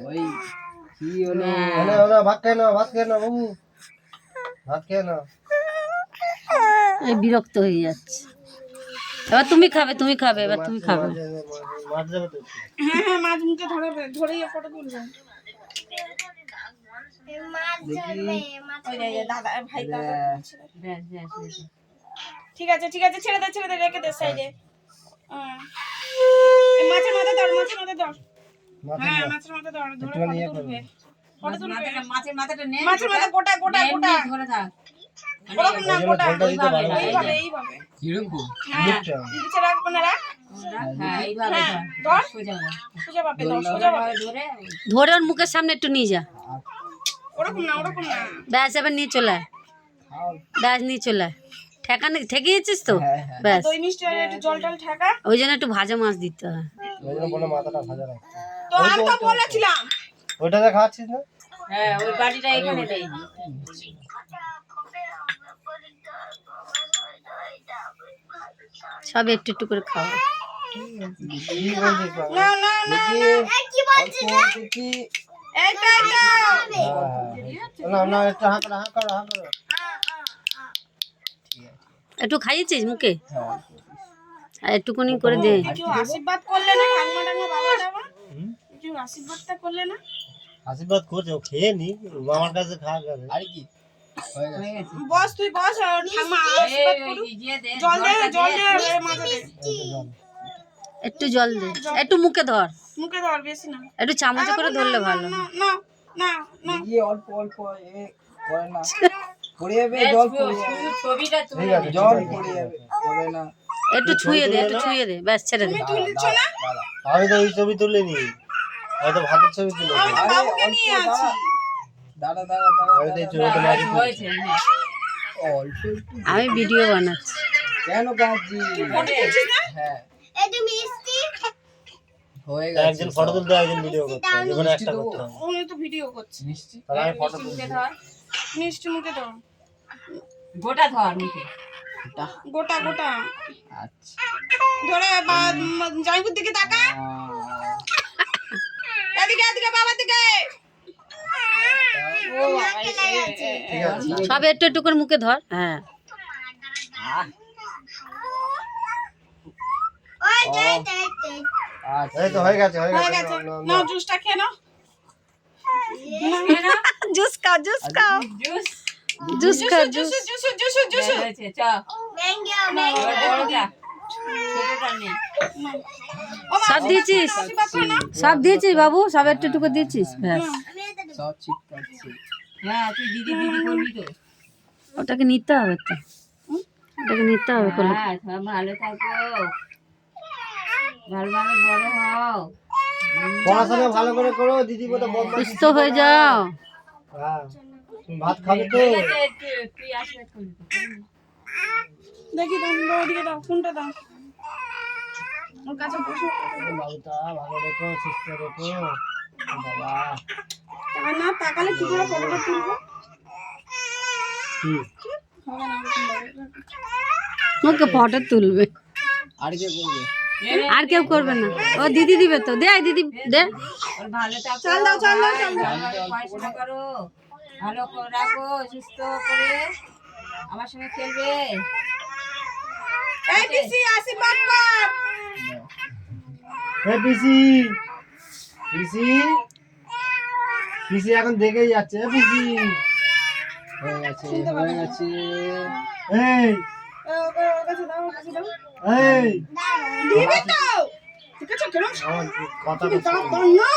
ওই কি হলো না ভাত খেয়ে নাও বাবু, ভাত খেয়ে নাও। এই বিরক্ত হয়ে যাচ্ছে। এবার তুমি খাবে এবার তুমি খাবে। মাছ যাবে তো? হ্যাঁ হ্যাঁ, মাছ মুখে ধরেই ফটো তুলবে। দাদা ভাই ঠিক আছে ছেড়ে দে রেখে দে সাইডে। মাছের মাথা ধর হ্যাঁ মাছের মাথা ধর ধরে ফটো তুলবে। মাছের মাথাটা নে, মাছের মাথা গোটা ধরে থাক। ওরকম না, গোটা এইভাবে কিরকম হ্যাঁ নিচে রাখবো না, রাখ হ্যাঁ এইভাবে ধর সোজা ভাবে ধরে ওর মুখের সামনে একটু নিয়ে যা। ওরকম না ব্যাস এবার নিয়ে চলে আয়। ব্যাস নিয়ে চলে আয়। ঠেকিয়েছিস তো ব্যাস। দই মিষ্টি আর একটু জল ঠেকা। ওই জন্য একটু ভাজা মাছ দিতে হয়। ওই জন্য বলে মাথাটা ভাজা রাখতে। তো আমি তো বলেছিলাম ওইটাতে খাচ্ছিস না? হ্যাঁ ওই বাটিটা এখানে দেই। সব একটু একটু করে খাও। না কি বলছিস কি এইটা না একটু হাঁ করো। একটু খাইয়েছিস মুখে? আর একটুকুনি করে দে। কেউ আশীর্বাদ করলে না, ঠাকুমা বাবা দাবা কেউ আশীর্বাদটা করলে না? আশীর্বাদ করছে, ও খেয়ে নি, মামার কাছে খাওয়া যাবে। আর কি হয়ে গেছে? বস তুই বস, ঠাকুমা আশীর্বাদ করু। জল দে মাঝে দে। একটু জল দে, একটু মুখে ধর, বেশি না, একটু চামচে করে ধরলে ভালো। না এই অল্প এ করে না, পড়ে যাবে, জল পড়ে যাবে, ছবিটা ঠিক আছে, জল পড়ে যাবে, করে না। একটু ছুঁয়ে দে ব্যাস ছেড়ে দে। তুই দিচ্ছ না? আমি তো এই ছবি তুলে নি, হয়তো ভাতের ছবি তুলে নি। আমি তো বাবুকে নিয়ে আছি। দাঁড়া আমি তো এই ছবিটা মাঝে তুলেছি। অল্প একটু। আমি ভিডিও বানাচ্ছি। কেন কাঁদছি? ফটো তুলছিস না? হ্যাঁ এই তুমি মিষ্টি হয়ে গেছে। একজন ফটো তুলতে একজন ভিডিও করতে, যেকোনো একটা করতে হবে। উনি তো ভিডিও করছে। মিষ্টি তাহলে আমি ফটো তুলছি। মিষ্টি মুখে ধর, গোটা ধর মুখে, গোটা আচ্ছা ধরে জামাইপুর দিকে তাকা, এদিকে বাবার দিকে। ও ঠিক আছে, সব একটু একটু করে মুখে ধর। হ্যাঁ এই তো হয়ে গেছে হয়ে গেছে। নাও জুসটা খেয়ে নাও। জুস খাও জুস হয়েছে চ বড়টা ছোটটা নে। সব দিয়েছিস বাবু, সব একটু একটু করে দিয়েছিস ব্যাস। সব ছিটকাচ্ছে। হ্যাঁ তুই দিদি করবি তো। ওটাকে নিতে হবে তো, করলে। হ্যাঁ সব ভালো থাকো, ভালো বড় হও। পড়াশোনা ভালো করে করো, দিদি মতো বদমাইশ সুস্থ হয়ে যাও। হ্যাঁ, তুমি ভাত খাবে তো? তুই আশীর্বাদ করবি তো? দেখি দাও, ওদিকে দাও, ফোনটা দাও ওর কাছে বসো। বাবুটা ভালো রেখো, সুস্থ রেখো বাবা। না তাকালে কি করে ফটোটা তুলবো? কি হবে না ওরকম ভাবে। মুখে ফটো তুলবে, আর কে করবে? আর কেউ করবে না। ও দিদি দিবে তো, দে দিদি দে। ওর ভালো থাকো, চল দাও পড়াশোনা করো, ভালো রাখো, সুস্থ করে আমার সঙ্গে খেলবে। এই পিসি আশীর্বাদ কর। এই পিসি এখন দেখেই যাচ্ছে। পিসি হয়ে গেছে। এই ওর কাছে দাও। এই দিবি তো? ঠিক আছে কেন? আমার কথা তুমি দাও না।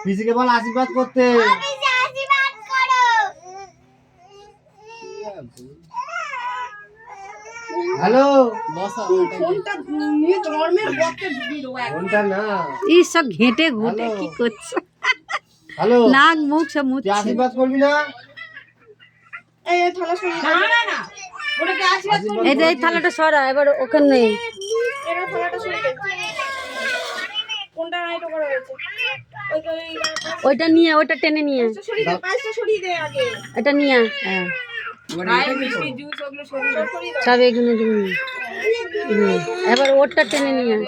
পিসিকে বল আশীর্বাদ করতে। পিসি আশীর্বাদ করো। হ্যালো, বসা ফোনটা নিয়ে ধর্মের বক্তে ঢুকিয়ে দেবো একদম। ফোনটা না। এই সব ঘেটে ঘুটে কি করছে, হ্যালো, নাক মুখ সব তুই মুছছে। আশীর্বাদ করবি না? এই থালা সরিয়ে না ওটাকে আশীর্বাদ করবি। এই থালাটা সরা, এবার ওখানে নেই। এরা থালাটা সরিয়ে দে। কোনটা আইটো করা হয়েছে? ওইটা নিয়ে, ওইটা টেনে নিয়ে, সরিয়ে দে, পাঁচটা সরিয়ে দে আগে। এটা নিয়ে। হ্যাঁ ভাই মিষ্টি জুস ওগুলো সরিয়ে সব এগুলো দিবি। এবার ওরটা টেনে নিয়ে আয়।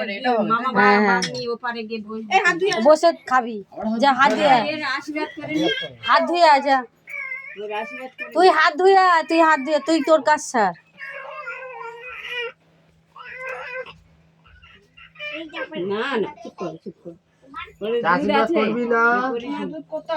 মামা হ্যাঁ, হ্যাঁ। বাগনি ওপারে গিয়ে বসবে এই হাত ধুয়ে বসে খাবি, যা হাত ধুয়ে আয়। এর আশীর্বাদ করে নি হাত ধুয়ে আয়, যা ওর আশীর্বাদ করে তুই হাত ধুয়ে আয়, তুই হাত ধুয়ে, তুই তোর কাজ সার। না না চুপ কর ওর দুধ আশীর্বাদ আছে করবি না করিস না। দুধ করতে